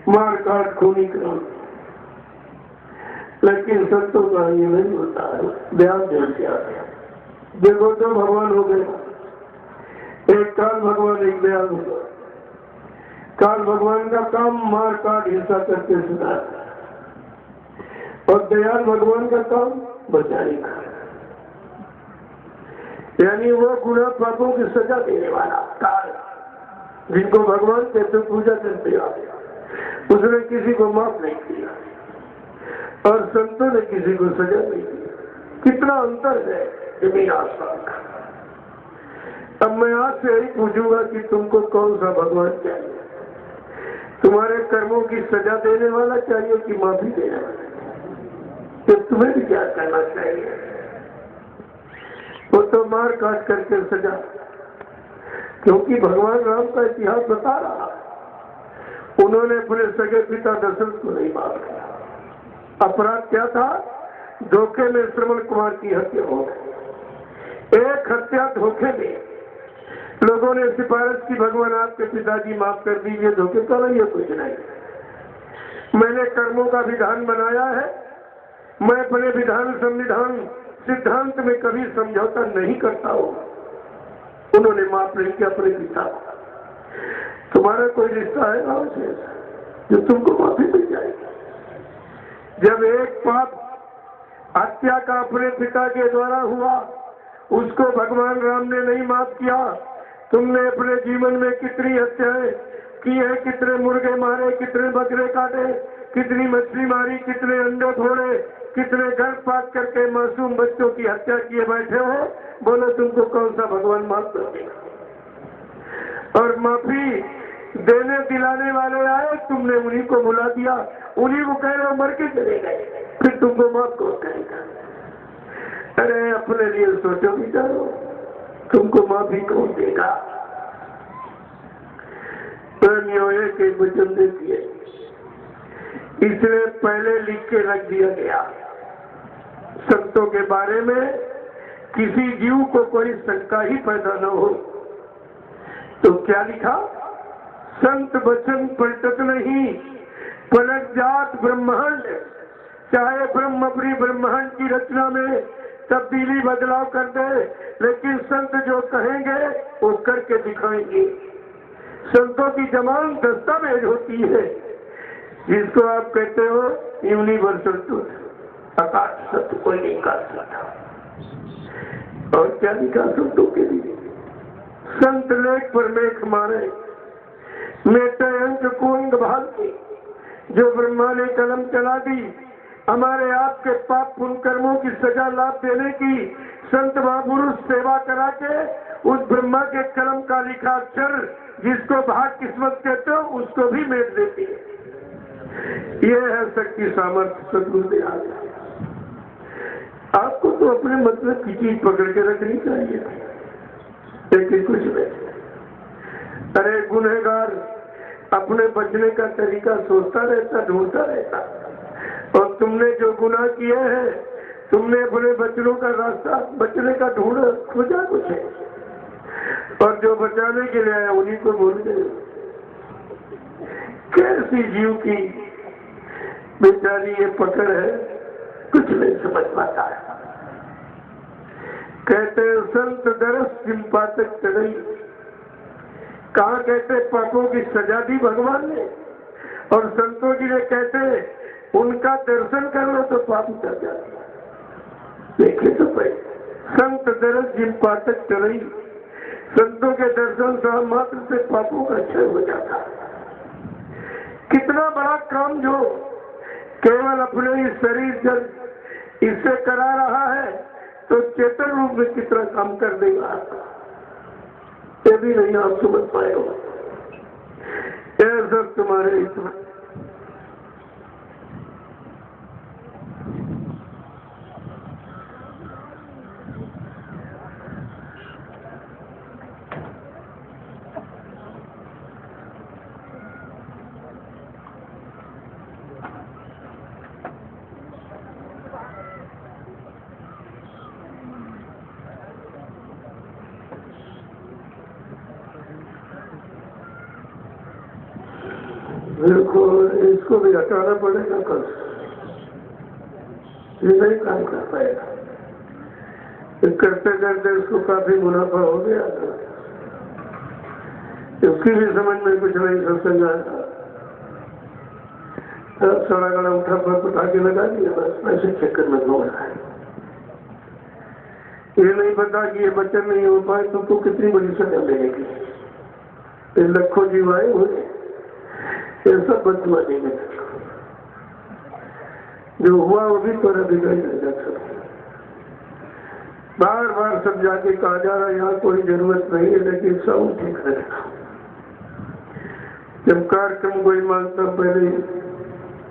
मार काट खूनी करो। लेकिन संतों का ये नहीं होता है, ध्यान देते आते। देखो तो भगवान हो गए, एक काल भगवान एक दयाल भगवान। काल भगवान का काम मार काट हिंसा करके सुधारना, और दयाल भगवान का काम बचाने का। यानी वो गुनाह पापों की सजा देने वाला काल, जिनको भगवान कहते पूजा करते आते, उसने किसी को माफ नहीं किया और संतों ने किसी को सजा नहीं दी। कितना अंतर है जमीन आसमान का। अब मैं आपसे यही पूछूंगा कि तुमको कौन सा भगवान चाहिए? तुम्हारे कर्मों की सजा देने वाला चाहिए कि माफी देने वाला? तो तुम्हें भी क्या करना चाहिए? वो तो मार काट करके सजा, क्योंकि भगवान राम का इतिहास बता रहा, उन्होंने अपने सगे पिता दशरथ को नहीं माफ किया। अपराध क्या था? धोखे में श्रवण कुमार की हत्या हो गई। एक हत्या धोखे में। लोगों ने सिफारिश की, भगवान आपके पिताजी माफ कर दीजिए। धोखे का नहीं, ये कुछ नहीं। मैंने कर्मों का विधान बनाया है, मैं अपने विधान संविधान सिद्धांत में कभी समझौता नहीं करता हूं। उन्होंने माफ नहीं किया अपने पिता। तुम्हारा कोई रिश्ता है गांव से जो तुमको माफी मिल जाएगी? जब एक पाप हत्या का अपने पिता के द्वारा हुआ, उसको भगवान राम ने नहीं माफ किया। तुमने अपने जीवन में कितनी हत्याएं की है, कितने मुर्गे मारे, कितने बकरे काटे, कितनी मछली मारी, कितने अंडे फोड़े, कितने घर पाक करके मासूम बच्चों की हत्या किए बैठे हो। बोलो तुमको कौन सा भगवान माफ कर देगा? और माफी देने दिलाने वाले आए, तुमने उन्हीं को बुला दिया, उन्हीं को कह रहे मर के चले गए, फिर तुमको माफ कौन करेगा? अरे अपने लिए सोचो विचारो, तुमको माफी कौन देगा? एक वचन दे दिए, इसलिए पहले लिख के रख दिया गया, संतों के बारे में किसी जीव को कोई शंका ही पैदा न हो। तो क्या लिखा? संत वचन पलटत नहीं, पलट जात ब्रह्मांड। चाहे ब्रह्म अपनी ब्रह्मांड की रचना में तब्दीली बदलाव कर दे, लेकिन संत जो कहेंगे वो करके दिखाएंगे। संतों की जबान दस्तावेज होती है, जिसको आप कहते हो यूनिवर्सल ट्रूथ, आकाश सत्य कोई नहीं कर सकता। और क्या लिखा संतों के लिए? संत लेख पर मेख मारे, मेटे अंक को अंग भालते। जो ब्रह्मा ने कलम चला दी हमारे आपके पाप पुण्य कर्मों की सजा लाभ देने की, संत महापुरुष सेवा करा के उस ब्रह्मा के कलम का लिखा अक्षर जिसको भाग किस्मत कहते हो, उसको भी मेट देती है। ये है शक्ति सामर्थ्य सदगुरु ने आ गया। आपको तो अपने मतलब की चीज पकड़ के रखनी चाहिए, लेकिन कुछ नहीं। अरे गुनहगार अपने बचने का तरीका सोचता रहता, ढूंढता रहता, और तुमने जो गुनाह किए हैं, तुमने अपने बचनों का रास्ता बचने का ढूंढा, खोजा कुछ है, और जो बचाने के लिए आया उन्हीं को भूल गए। कैसी जीव की बेचारी ये पकड़ है, कुछ नहीं समझ पाता है। कहते संत दरस सिंपातक चढ़ई। कहा कहते पापों की सजा दी भगवान ने, और संतों जी ने कहते उनका दर्शन कर लो तो पाप उतर जाते। देखिए तो भाई, संत दरस सिंपातक चढ़ई, संतों के दर्शन से मात्र से पापों का क्षय हो जाता है। कितना बड़ा काम जो केवल अपने ही शरीर जब इससे करा रहा है, तो चेतन रूप में कितना काम कर देगा ये भी नहीं आप समझ पाए हो। यह सब तुम्हारे इसमें देखो इसको भी हटाना पड़ेगा कल, ये नहीं काम कर पाएगा। करते करते उसको काफी मुनाफा हो गया, उसकी भी समझ में कुछ नहीं सत्संग आया, सड़ा गड़ा उठा पर उठा के लगा दिया, बस पैसे चक्कर में घूम रहा है। ये नहीं पता कि ये बच्चन नहीं हो पाए तो कितनी बड़ी सजा मिलेगी। ये लखों जीव आए हुए, ये सब बदुआ देंगे, जो हुआ वो भी तोरा बिगड़ जाएगा। बार बार समझा के कहा जा रहा है यहाँ कोई जरूरत नहीं है, लेकिन सब ठीक रहेगा। जब कार्यक्रम कोई मांगता पहले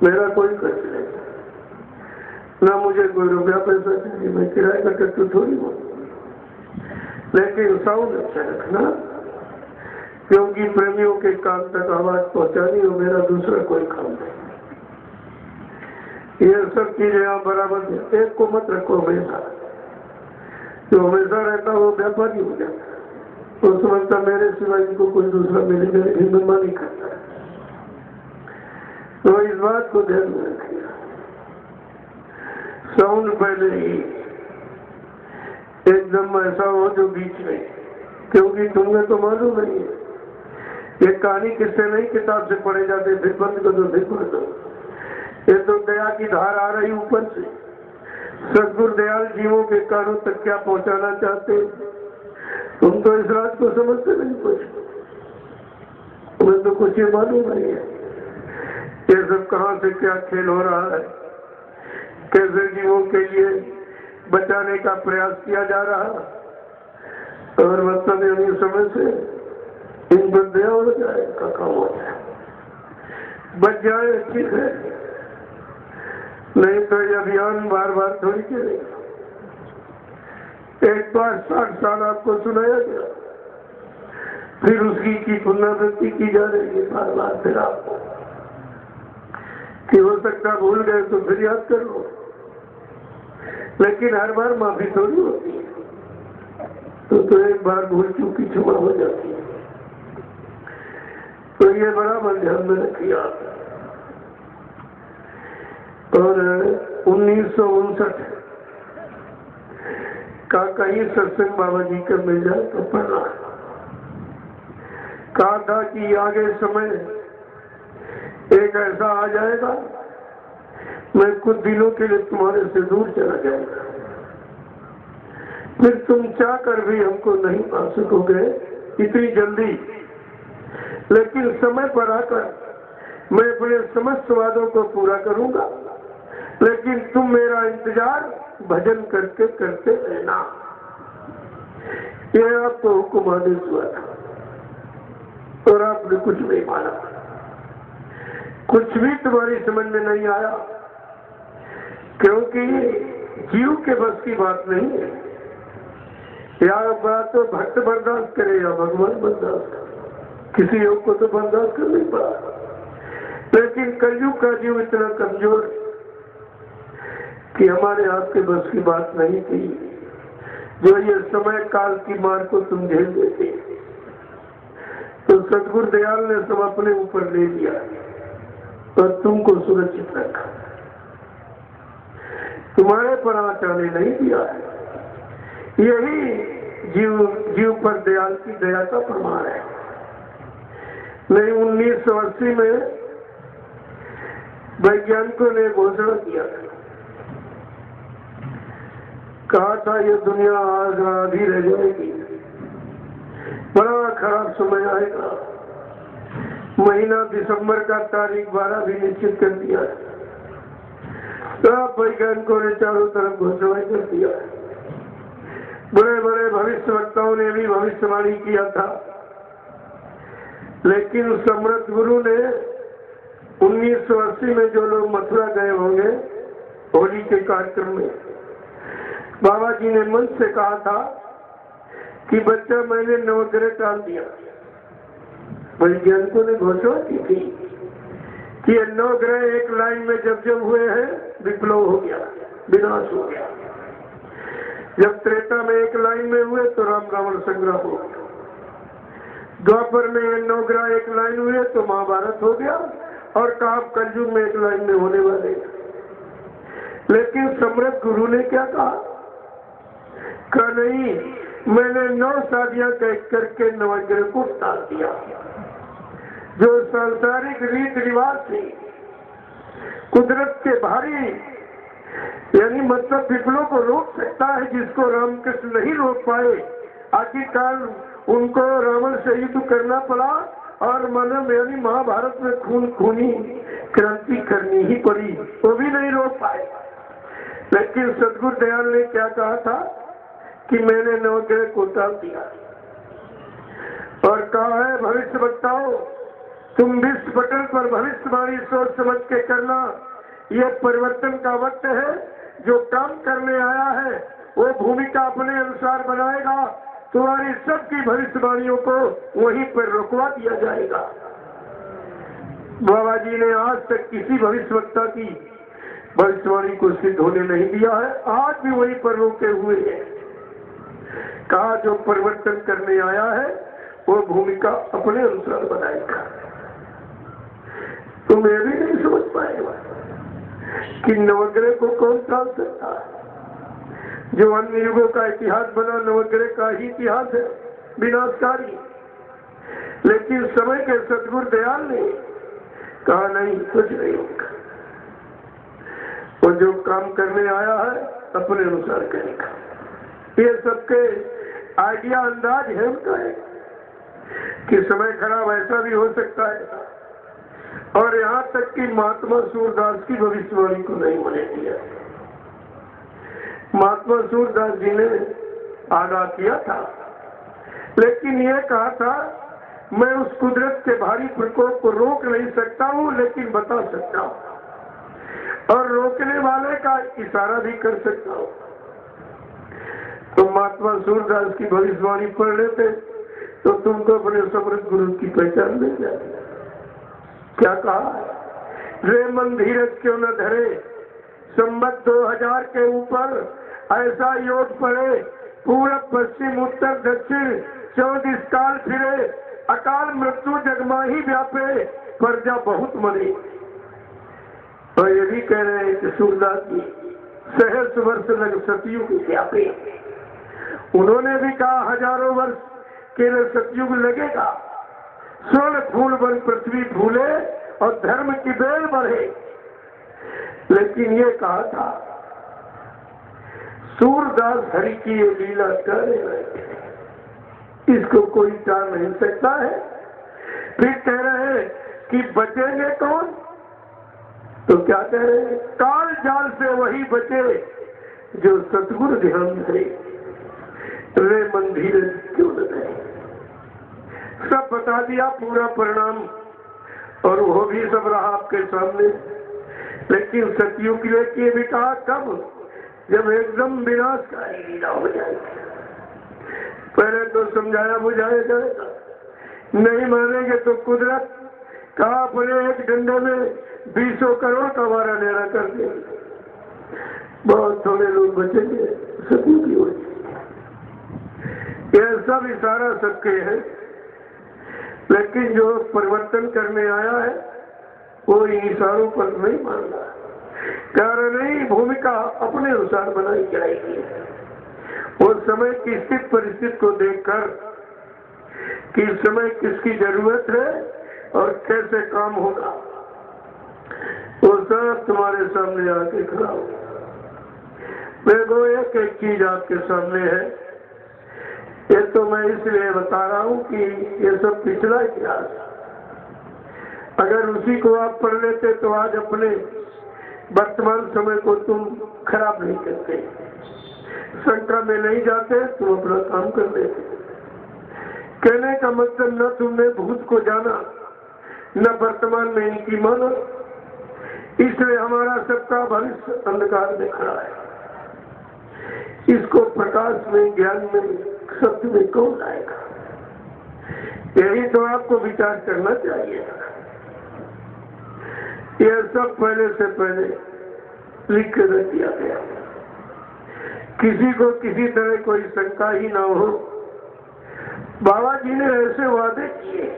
मेरा कोई खर्च नहीं, ना मुझे कोई रुपया पैसा चाहिए, मैं किराए का टट्टू थोड़ी हूँ, लेकिन साउंड अच्छा रखना, क्योंकि प्रेमियों के काम तक आवाज पहुंचानी हो, मेरा दूसरा कोई काम नहीं। ये सब चीजें यहाँ बराबर है। एक को मत रखो हमेशा, जो हमेशा रहता वो व्यापारी हो जाता, वो समझता मेरे सिवाय इनको कोई दूसरा मिलेगा, हिम्मत नहीं करता। तो इस बात को ध्यान में रखिए। साउंड पहले ही एकदम ऐसा हो जो बीच में, क्योंकि तुम्हें तो मालूम नहीं है ये कहानी किससे नहीं किताब से पढ़े जाते, फिर बंद कर दो फिर पढ़ दो। ये तो दया की धार आ रही ऊपर से। सदगुरु दयाल जीवों के कानों तक क्या पहुंचाना चाहते, तुम तो इस रात को समझते नहीं कुछ, तुम्हें तो कुछ ये मालूम नहीं है ये सब कहाँ से क्या खेल हो रहा है, कैसे जीवों के लिए बचाने का प्रयास किया जा रहा है। और मतलब ये समय से इन पर दया हो जाए का काम हो जाए, बच जाए ठीक है, नहीं तो ये अभियान बार बार थोड़ी चलेगा। एक बार 60 साल आपको सुनाया गया, फिर उसकी की पुनरावृत्ति की जा रही है बार बार, फिर आपको कि हो सकता भूल गए तो फिर याद कर लो, लेकिन हर बार माफी थोड़ी होती है, तो एक बार भूल चूकी क्षमा हो जाती है। तो ये बराबर ध्यान में रखिए आप। और 1959 का कहीं सत्संग बाबा जी का मिल जाए तो पढ़ना, कहा था कि आगे समय एक ऐसा आ जाएगा मैं कुछ दिनों के लिए तुम्हारे से दूर चला जाऊंगा, फिर तुम चाह कर भी हमको नहीं पा सकोगे इतनी जल्दी, लेकिन समय पर आकर मैं अपने समस्त वादों को पूरा करूंगा, लेकिन तुम मेरा इंतजार भजन करके करते रहना। ये आपको हुक्म आदेश हुआ था और आपने कुछ नहीं माना, कुछ भी तुम्हारी समझ में नहीं आया, क्योंकि जीव के बस की बात नहीं है। या बात तो भक्त बर्दाश्त करे या भगवान बर्दाश्त करे, किसी योग को तो बर्दाश्त कर नहीं पड़ा, लेकिन कलयुग का जीव इतना कमजोर कि हमारे आपके बस की बात नहीं थी, जो ये समय काल की मार को तुम झेल देते। तो सतगुरु दयाल ने सब अपने ऊपर ले लिया और तुमको सुरक्षित रखा, तुम्हारे पर आँच आने नहीं दिया है। यही जीव पर दयाल की दया का प्रमाण है। नहीं 1980 में वैज्ञानिकों ने घोषणा किया, कहा था ये दुनिया आज आधी रह जाएगी, बड़ा खराब समय आएगा। महीना दिसंबर का तारीख 12 भी निश्चित कर दिया है, सब वैज्ञानिकों ने चारों तरफ घोषणा कर दिया है। बड़े बड़े भविष्यवक्ताओं ने भी भविष्यवाणी किया था, लेकिन समर्थ गुरु ने 1980 में जो लोग मथुरा गए होंगे होली के कार्यक्रम में, बाबा जी ने मन से कहा था कि बच्चा मैंने नवग्रह टाल दिया। वैज्ञानिकों ने घोषणा की थी कि ये नवग्रह एक लाइन में जब जब हुए हैं विप्लव हो गया, विनाश हो गया। जब त्रेता में एक लाइन में हुए तो राम रावण संग्राम हो गया, द्वापर में ये नवग्रह एक लाइन हुए तो महाभारत हो गया, और कहा कलयुग में एक लाइन में होने वाले। लेकिन सम्राट गुरु ने क्या कहा नहीं, मैंने 9 शादियां करके नवग्रह को टाल दिया। जो सांसारिक रीत रिवाज थी, कुदरत के भारी यानी मतलब विप्लव को रोक सकता है, जिसको रामकृष्ण नहीं रोक पाए। आखिरकार उनको रावण से युद्ध करना पड़ा और मानव यानी महाभारत में खूनी क्रांति करनी ही पड़ी, वो भी नहीं रोक पाए। लेकिन सदगुरु दयाल ने क्या कहा था कि मैंने नवग्रह को टाल दिया और कहा है भविष्य वक्ताओं, तुम विश्व पटल पर भविष्यवाणी सोच समझ के करना। यह परिवर्तन का वक्त है। जो काम करने आया है वो भूमिका अपने अनुसार बनाएगा। तुम्हारी सबकी भविष्यवाणियों को वहीं पर रुकवा दिया जाएगा। बाबा जी ने आज तक किसी भविष्यवक्ता की भविष्यवाणी को सिद्ध होने नहीं दिया है, आज भी वहीं पर रोके हुए हैं। कहा जो परिवर्तन करने आया है वो भूमिका अपने अनुसार बनाएगा। तुम ये भी नहीं समझ पाएगा कि नवग्रह को कौन टाल सकता है। जो अन्य युगों का इतिहास बना, नवग्रह का ही इतिहास है, विनाशकारी। लेकिन समय के सदगुरु दयाल ने कहा नहीं, कुछ नहीं होगा। और जो काम करने आया है अपने अनुसार करेगा। ये सबके आइडिया अंदाज है उनका है कि समय खराब ऐसा भी हो सकता है। और यहाँ तक कि महात्मा सूरदास की भविष्यवाणी को नहीं होने दिया। महात्मा सूरदास जी ने आगाह किया था, लेकिन यह कहा था मैं उस कुदरत के भारी प्रकोप को रोक नहीं सकता हूँ, लेकिन बता सकता हूँ और रोकने वाले का इशारा भी कर सकता हूँ। तो महात्मा सूरदास की भविष्यवाणी पढ़ लेते तो तुमको अपने समृद्ध गुरु की पहचान मिल जाती। क्या कहा, रे मन धीरज क्यों न धरे, संवत 2000 के ऊपर ऐसा योग पड़े, पूरब पश्चिम उत्तर दक्षिण 24 काल फिरे, अकाल मृत्यु जगमाही व्यापे, प्रजा बहुत मरे। और ये भी कह रहे हैं कि सूरदास जी सहस्र वर्ष लग सतयुग व्यापे। उन्होंने भी कहा हजारों वर्ष केवल सतयुग लगेगा, स्वर्ण फूल बन पृथ्वी फूले और धर्म की बेल बढ़े। लेकिन ये कहा था सूरदास हरि की ये लीला कर रहे, इसको कोई टाल नहीं सकता है। फिर कह रहे हैं कि बचेंगे कौन, तो क्या कह रहे हैं, काल जाल से वही बचे जो सतगुरु ध्यान धरे, रे मंदिर क्यों न धरे। सब बता दिया पूरा परिणाम, और वो भी सब रहा आपके सामने। लेकिन सतयुग के भी कहा कब, जब एकदम विनाशकारी लीला हो जाएगी। पहले तो समझाया बुझाया जाएगा, नहीं मानेंगे तो कुदरत कहा अपने एक डंडे में 200 करोड़ का वारा नेरा कर देंगे। बहुत थोड़े लोग बचेंगे सतयुग की वजह। यह सब इशारा सबके है, लेकिन जो परिवर्तन करने आया है वो इन इशारों पर नहीं मान रहा। कारण नहीं, भूमिका अपने अनुसार बनाई जाएगी और समय की स्थिति परिस्थिति को देखकर कि इस समय किसकी जरूरत है और कैसे काम होगा, वो सब तुम्हारे सामने आके खड़ा हो। देखो एक एक चीज आपके सामने है। ये तो मैं इसलिए बता रहा हूँ कि ये सब पिछला इतिहास, अगर उसी को आप पढ़ लेते तो आज अपने वर्तमान समय को तुम खराब नहीं करते, शंका में नहीं जाते, तुम अपना काम कर लेते। कहने का मतलब न तुमने भूत को जाना न वर्तमान में इनकी माना, इसलिए हमारा सबका भविष्य अंधकार में खड़ा है। इसको प्रकाश में, ज्ञान में, सत्य में कौन लाएगा? यही तो आपको विचार करना चाहिए। यह सब पहले से पहले लिख कर रख दिया गया, किसी को किसी तरह कोई शंका ही ना हो। बाबा जी ने ऐसे वादे किए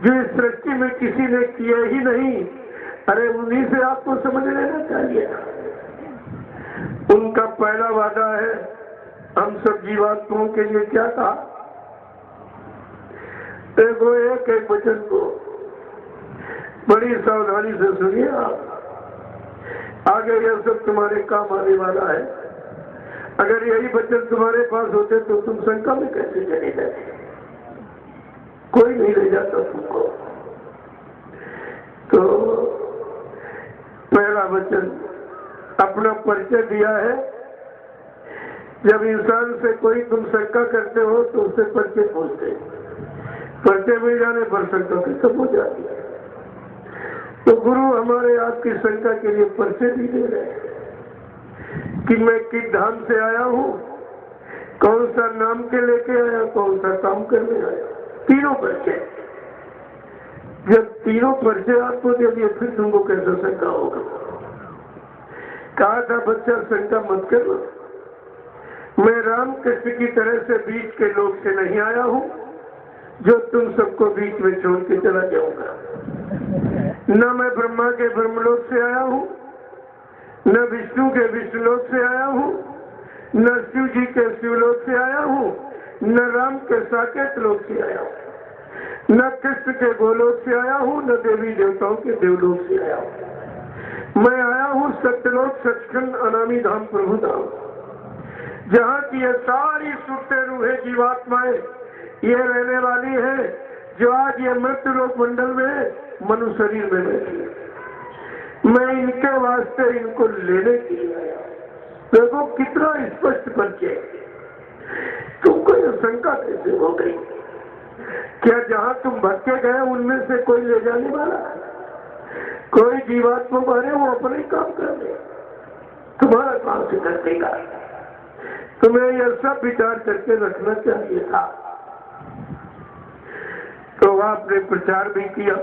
जो इस सृष्टि में किसी ने किया ही नहीं, अरे उन्हीं से आपको समझ लेना चाहिए। उनका पहला वादा है हम सब जीवात्माओं के लिए क्या था? देखो एक एक वचन को बड़ी सावधानी से सुनिए आप, आगे यह सब तुम्हारे काम आने वाला है। अगर यही वचन तुम्हारे पास होते तो तुम शंका में कैसे चले जाते? कोई नहीं ले जाता तुमको। तो पहला वचन अपना परिचय दिया है। जब इंसान से कोई तुम शंका करते हो तो उससे परिचय पूछते, परिचय मिल जाने पर शंका खत्म हो जाती है। तो गुरु हमारे आपकी शंका के लिए परिचय भी दे रहे हैं कि मैं किस धाम से आया हूँ, कौन सा नाम के लेके आया, कौन सा काम करने आया। तीनों परिचय। जब तीनों परिचय आपको दे दिए फिर तुमको कैसा शंका होगा? कहा था बच्चा शंका मत करो, मैं राम कृष्ण की तरह से बीच के लोग से नहीं आया हूँ जो तुम सबको बीच में छोड़ के चला जाऊंगा। न मैं ब्रह्मा के ब्रह्मलोक से आया हूँ, न विष्णु के विष्णुलोक से आया हूँ, न शिव जी के शिवलोक से आया हूँ, न राम के साकेत लोक से आया हूँ, न कृष्ण के गोलोक से आया हूँ, न देवी देवताओं के देवलोक से आया हूँ। मैं आया हूँ सत्यलोक सचखंड अनामी धाम प्रभु धाम, जहाँ की ये सारी सुरते रूहे जीवात्माएं ये रहने वाली है, जो आज ये मृत्यु लोक मंडल में मनु शरीर में बैठी है। मैं इनके वास्ते इनको लेने के लिए आया। देखो कितना स्पष्ट परिचय। तुमको ये शंका कैसे हो गई? क्या जहाँ तुम भटके गए उनमें से कोई ले जाने वाला? कोई जीवात्मा मारे वो अपने ही काम कर ले, तुम्हारा काम से कर देगा। तुम्हें यह सब विचार करके रखना चाहिए था। तो आपने प्रचार भी किया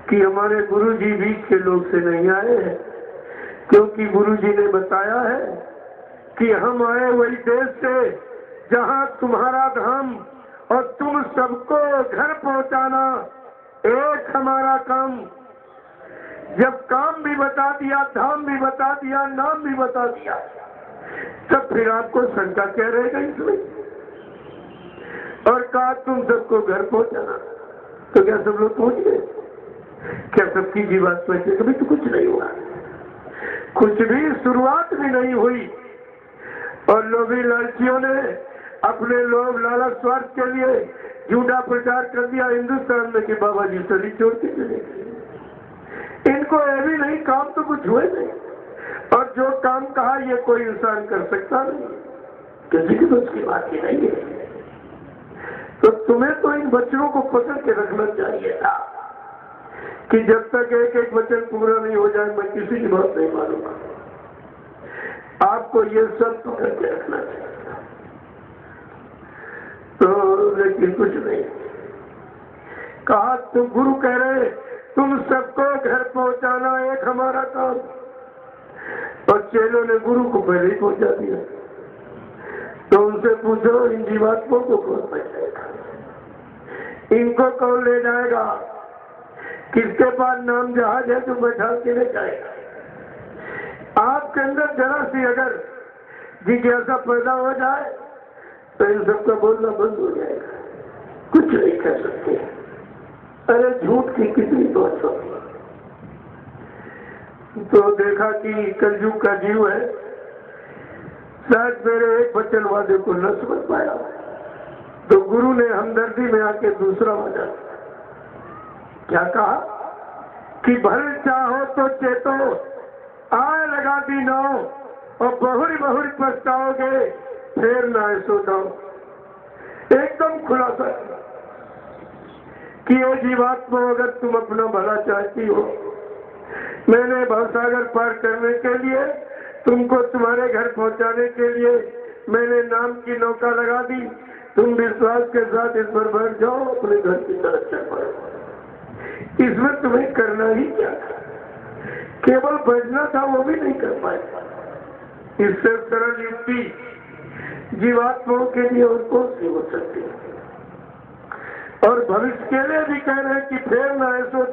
कि हमारे गुरु जी बीच के लोग से नहीं आए हैं, क्योंकि गुरु जी ने बताया है कि हम आए वही देश से जहाँ तुम्हारा धाम और तुम सबको घर पहुँचाना एक हमारा काम। जब काम भी बता दिया, धाम भी बता दिया, नाम भी बता दिया, तब फिर आपको शंका क्या रहेगा इसमें? और कहा तुम सबको घर पहुंचाना, तो क्या सब लोग पहुंच गए? क्या सबकी जीवात पहुंचे? कभी तो कुछ नहीं हुआ, कुछ भी शुरुआत भी नहीं हुई। और लोभी लालचियों ने अपने लोभ लालच स्वार्थ के लिए झूठा प्रचार कर दिया हिंदुस्तान में कि बाबा जी शरीर छोड़ के चले गए। इनको ये भी नहीं, काम तो कुछ हुए नहीं। और जो काम कहा ये कोई इंसान कर सकता नहीं, किसी की तो उसकी बात ही नहीं है। तो तुम्हें तो इन वचनों को पकड़ के रखना चाहिए था कि जब तक एक एक वचन पूरा नहीं हो जाए मैं किसी की बात नहीं मानूंगा। आपको ये सब पकड़ के रखना चाहिए। तो लेकिन कुछ नहीं कहा। तुम गुरु कह रहे तुम सबको घर पहुंचाना एक हमारा काम, और चेलों ने गुरु को पहले ही पहुंचा दिया। तो उनसे पूछो इन जीवात्माओं को कौन पहुंचाएगा? इनको कौन ले जाएगा? किसके पास नाम जहाज है जो बैठा के ले जाएगा? आपके अंदर जरा सी अगर जिज्ञासा पैदा हो जाए तो इन सबका बोलना बंद हो जाएगा, कुछ नहीं कर सकते। अरे झूठ की कितनी बात होगी। तो देखा कि कलयुग का जीव है, शायद मेरे एक वचन वादे को न समझ पाया, तो गुरु ने हमदर्दी में आके दूसरा वादा क्या कहा कि भल चाहो तो चेतो आए लगा दी नाव, और बहुरी बहुरी पछताओगे फिर ना ऐसो जाओ। एकदम खुलासा कि ये जीवात्मा अगर तुम अपना भला चाहती हो, मैंने भवसागर पार करने के लिए तुमको तुम्हारे घर पहुंचाने के लिए मैंने नाम की नौका लगा दी। तुम विश्वास के साथ इस पर बैठ जाओ, अपने घर की तरफ चल पड़ो। इसमें तुम्हें करना ही क्या था? केवल बैठना था, वो भी नहीं कर पाए। इससे सरल युक्ति जीवात्माओं के लिए और कौन सी हो सकती है? और भविष्य के लिए भी कह रहे हैं कि फिर न ऐसो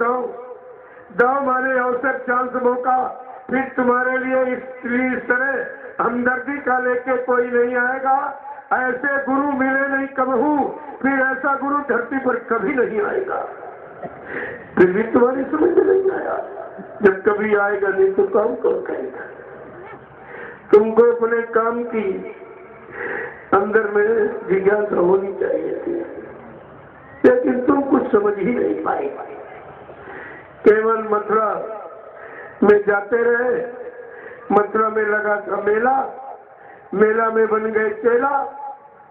दाव मारे अवसर चांस मौका, फिर तुम्हारे लिए इस तरह हमदर्दी का लेके कोई नहीं आएगा। ऐसे गुरु मिले नहीं कबहू, फिर ऐसा गुरु धरती पर कभी नहीं आएगा। फिर भी तुम्हारी समझ में नहीं आया, जब कभी आएगा नहीं तो काम कौन करेगा? तुमको अपने काम की अंदर में जिज्ञासा होनी चाहिए थी, लेकिन तुम कुछ समझ ही नहीं पाए। केवल मथुरा में जाते रहे, मथुरा में लगा था मेला, मेला में बन गए चेला।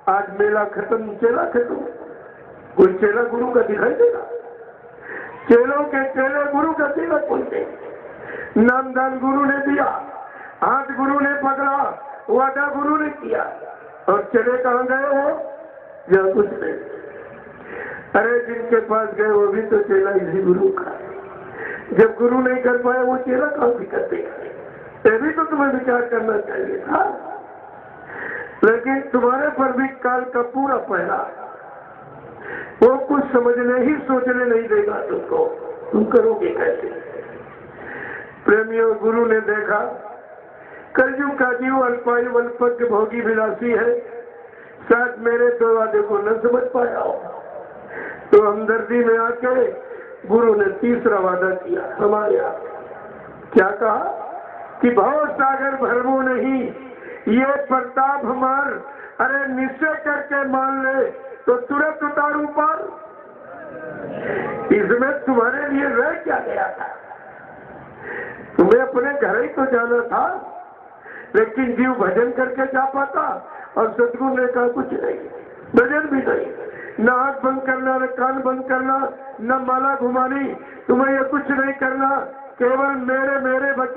आज मेला खत्म, चेला खत्म, कोई चेला गुरु का दिखाई देगा? चेलों के चेले गुरु का चेला कौन थे? नामदान गुरु ने दिया, हाथ गुरु ने पकड़ा, वादा गुरु ने किया, और चले कहाँ गए वो? जहाँ कुछ नहीं। अरे जिनके पास गए वो भी तो चेला इसी गुरु का। जब गुरु नहीं कर पाए वो चेला कहाँ से करते? ये भी तो तुम्हें विचार करना चाहिए था। लेकिन तुम्हारे पर भी काल का पूरा पहला, वो कुछ समझने ही सोचने नहीं देगा तुमको, तुम करोगे कैसे? प्रेमियों, गुरु ने देखा कलयुग का जीव अल्पायु अल्पज्ञ भोगी विलासी है, शायद मेरे दो वादे को न समझ पाया हो, तो हमदर्दी में आके गुरु ने तीसरा वादा किया हमारे आप। क्या कहा कि भाव सागर भरमो नहीं, ये प्रताप हमार, अरे निश्चय करके मान ले तो तुरंत उतारू पार। इसमें तुम्हारे लिए रह क्या गया था? तुम्हें अपने घर ही तो जाना था, लेकिन जीव भजन करके जा पाता, और सदगुरु ने कहा कुछ नहीं, भजन भी नहीं, न आंख बंद करना, न कान बंद करना, न माला घुमानी, तुम्हें ये कुछ नहीं करना, केवल मेरे बच्चे